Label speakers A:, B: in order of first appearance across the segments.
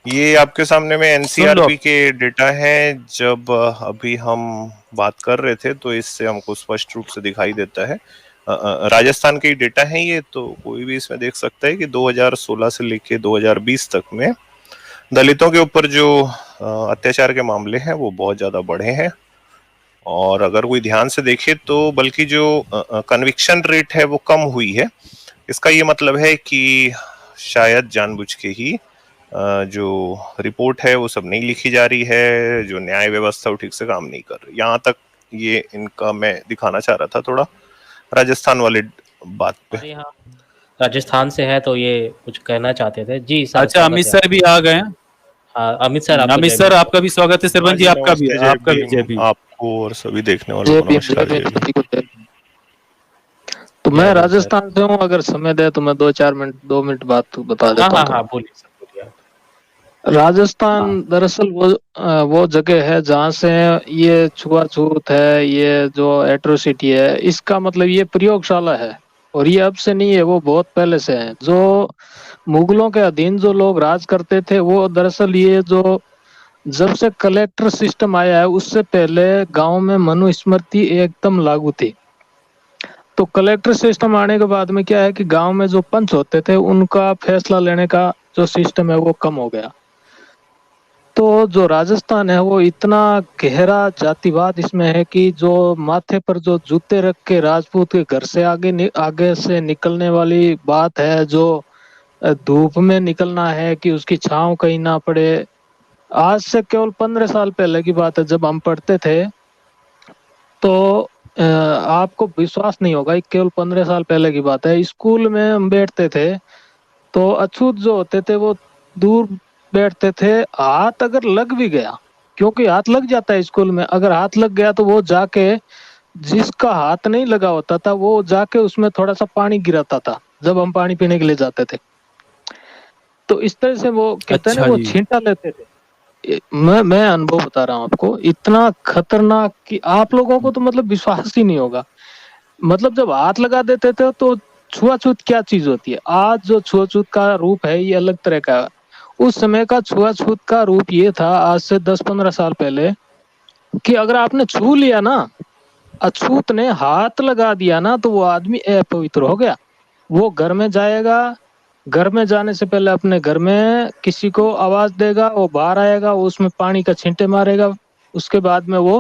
A: یہ آپ کے سامنے میں این سی
B: سن
A: آر
B: لو
A: پی کے ڈیٹا ہیں. جب ابھی ہم بات کر رہے تھے تو اس سے ہم کو اسپشٹ روپ سے دکھائی دیتا ہے. راجستھان کے ڈیٹا ہیں یہ، تو کوئی بھی اس میں دیکھ سکتا ہے کہ 2016 سے لے کے 2020 تک میں دلتوں کے اوپر جو اتیاچار کے معاملے ہیں وہ بہت زیادہ بڑھے ہیں. اور اگر کوئی دھیان سے دیکھے تو بلکہ جو کنوکشن ریٹ ہے وہ کم ہوئی ہے. اس کا یہ مطلب ہے کہ شاید جان بوجھ کے ہی جو رپورٹ ہے وہ سب نہیں لکھی جا رہی ہے، جو نیائے ویوستھا وہ ٹھیک سے کام نہیں کر رہی. یہاں تک یہ ان کا میں دکھانا چاہ رہا تھا تھوڑا راجستھان والے بات پہ.
C: ہمارے یہاں راجستھان سے ہے تو یہ کچھ کہنا چاہتے تھے. جی سر،
B: اچھا،
C: سواگت
B: امت
C: ہے
B: سر بھی آ گئے ہیں.
C: ہاں امت سر، آپ کو
B: امت
C: جے
B: سر
C: بھیم.
B: آپ کا بھی سواگت ہے. سرپنچ جی آپ کا بھی
A: نمستے
B: جے بھیم.
A: آپ کو اور سبھی دیکھنے والوں کو نمسکار. جے بھیم.
D: تو
C: جے
D: میں
C: بھیم سر.
D: راجستھان سے ہوں، اگر سمے دے تو میں 2 منٹ بات بتا
C: ہاں
D: دیتا ہوں
C: ہاں ہاں،
D: تھوڑا.
C: بولیے سر، بولیے آپ.
D: راجستھان دراصل وہ جگہ ہے جہاں سے یہ چھوا چھوت ہے، یہ جو ایٹروسٹی ہے، اس کا مطلب یہ پریوگ شالہ ہے. اور یہ اب سے نہیں ہے، وہ بہت پہلے سے ہے. جو مغلوں کے ادھین جو لوگ راج کرتے تھے وہ دراصل یہ جو جب سے کلیکٹر سسٹم آیا ہے اس سے پہلے گاؤں میں منو اسمرتی ایک دم لاگو تھی. تو کلیکٹر سسٹم آنے کے بعد میں کیا ہے کہ گاؤں میں جو پنچ ہوتے تھے ان کا فیصلہ لینے کا جو سسٹم ہے وہ کم ہو گیا. تو جو راجستھان ہے وہ اتنا گہرا جاتی واد اس میں ہے کہ جو ماتھے پر جو جوتے رکھ کے راجپوت کے گھر سے آگے سے نکلنے والی بات ہے، جو دھوپ میں نکلنا ہے کہ اس کی چھاؤں کہیں نہ پڑے. آج سے کیول 15 سال پہلے کی بات ہے، جب ہم پڑھتے تھے تو آپ کو وشواس نہیں ہوگا، کیول 15 سال پہلے کی بات ہے. اسکول میں ہم بیٹھتے تھے تو اچھوت جو ہوتے تھے وہ دور بیٹھتے تھے. ہاتھ اگر لگ بھی گیا، کیونکہ ہاتھ لگ جاتا ہے اسکول میں، اگر ہاتھ لگ گیا تو وہ جا کے جس کا ہاتھ نہیں لگا ہوتا تھا وہ جا کے اس میں تھوڑا سا پانی گراتا تھا جب ہم پانی پینے کے لیے جاتے تھے. تو اس طرح سے وہ کہتے ہیں نا،
B: اچھا
D: وہ
B: جی.
D: چھینٹا لیتے تھے. میں انبھو بتا رہا ہوں آپ کو، اتنا خطرناک کہ آپ لوگوں کو تو مطلب وشواس ہی نہیں ہوگا. مطلب جب ہاتھ لگا دیتے تھے تو چھوا چھوت کیا چیز ہوتی ہے. آج جو چھوا چھوت کا روپ ہے یہ الگ طرح کا ہے. اس سمے کا چھوا چھوت کا روپ یہ تھا، آج سے 10-15 سال پہلے، کہ اگر آپ نے چھو لیا نا، اچھوت نے ہاتھ لگا دیا نا، تو وہ آدمی اپوتر ہو گیا. وہ گھر میں جائے گا، گھر میں جانے سے پہلے اپنے گھر میں کسی کو آواز دے گا، وہ باہر آئے گا، اس میں پانی کا چھینٹے مارے گا، اس کے بعد میں وہ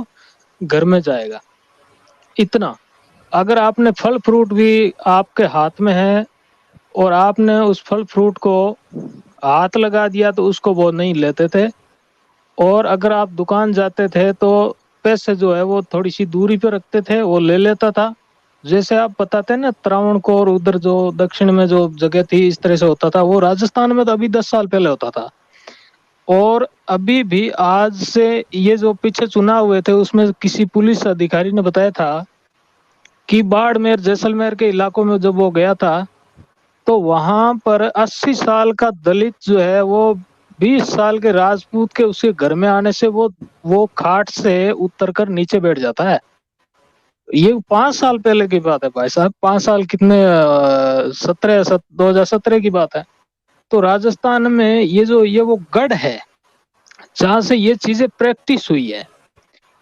D: گھر میں جائے گا. اتنا. اگر آپ نے پھل فروٹ بھی آپ کے ہاتھ میں ہے اور آپ نے اس پھل فروٹ کو ہاتھ لگا دیا تو اس کو وہ نہیں لیتے تھے. اور اگر آپ دکان جاتے تھے تو پیسے جو ہے وہ تھوڑی سی دوری پہ رکھتے تھے، وہ لے لیتا تھا. جیسے آپ بتاتے ہیں نا تراون کو، اور ادھر جو دکشن میں جو جگہ تھی اس طرح سے ہوتا تھا، وہ راجستھان میں تو ابھی 10 سال پہلے ہوتا تھا. اور ابھی بھی آج سے یہ جو پیچھے چناؤ ہوئے تھے اس میں کسی پولیس ادھیکاری نے بتایا تھا کہ باڑمیر جیسلمیر کے علاقوں میں جب وہ گیا تھا تو وہاں پر 80 سال کا دلت جو ہے وہ 20 سال کے راجپوت کے اس کے گھر میں آنے سے وہ کھاٹ سے اتر کر نیچے بیٹھ جاتا ہے. یہ 5 سال پہلے کی بات ہے بھائی صاحب. 5 سال کتنے، 2017 کی بات ہے. تو راجستھان میں یہ وہ گڑھ ہے جہاں سے یہ چیزیں پریکٹس ہوئی ہے.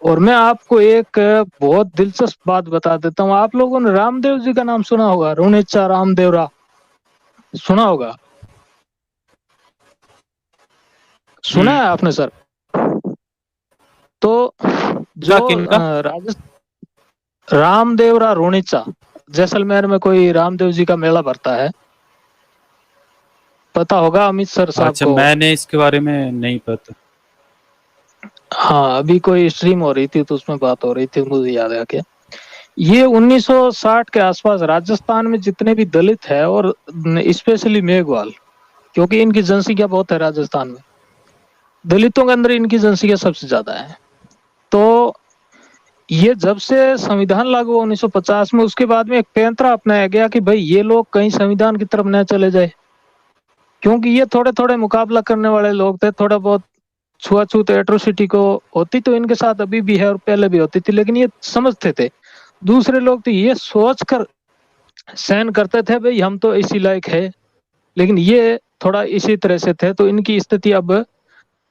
D: اور میں آپ کو ایک بہت دلچسپ بات بتا دیتا ہوں. آپ لوگوں نے رام دیو جی کا نام سنا ہوگا، رونیچا رام دیورا سنا ہوگا. سنا ہے آپ نے سر؟ تو جو
B: کن کا؟
D: رام دیورا رونیچا، جیسلمیر میں کوئی رام دیو جی کا میلہ بھرتا ہے، پتا ہوگا امت سر صاحب
B: اچھا،
D: کو.
B: میں نے اس کے بارے میں نہیں پتا.
D: ہاں، ابھی کوئی اسٹریم ہو رہی تھی تو اس میں بات ہو رہی تھی، مجھے یاد آ گیا. یہ 1960 کے آس پاس راجستھان میں جتنے بھی دلت ہے، اور اسپیشلی میگھوال، کیونکہ ان کی جنسنکھیا بہت ہے راجستھان میں، دلتوں کے اندر ان کی جنسنکھیا سب سے زیادہ ہے. تو یہ جب سے سویدھان لاگو ہوا 1950 میں، اس کے بعد میں ایک پینترا اپنایا گیا کہ بھائی یہ لوگ کہیں سویدھان کی طرف نہ چلے جائے، کیونکہ یہ تھوڑے تھوڑے مقابلہ کرنے والے لوگ تھے. تھوڑا بہت چھوا چھوت ایٹروسٹی کو ہوتی تو ان کے ساتھ ابھی بھی ہے اور پہلے بھی ہوتی تھی، لیکن یہ سمجھتے تھے. دوسرے لوگ تو یہ سوچ کر سہن کرتے تھے بھئی ہم تو اسی لائق ہے، لیکن یہ تھوڑا اسی طرح سے تھے. تو ان کی استھتی اب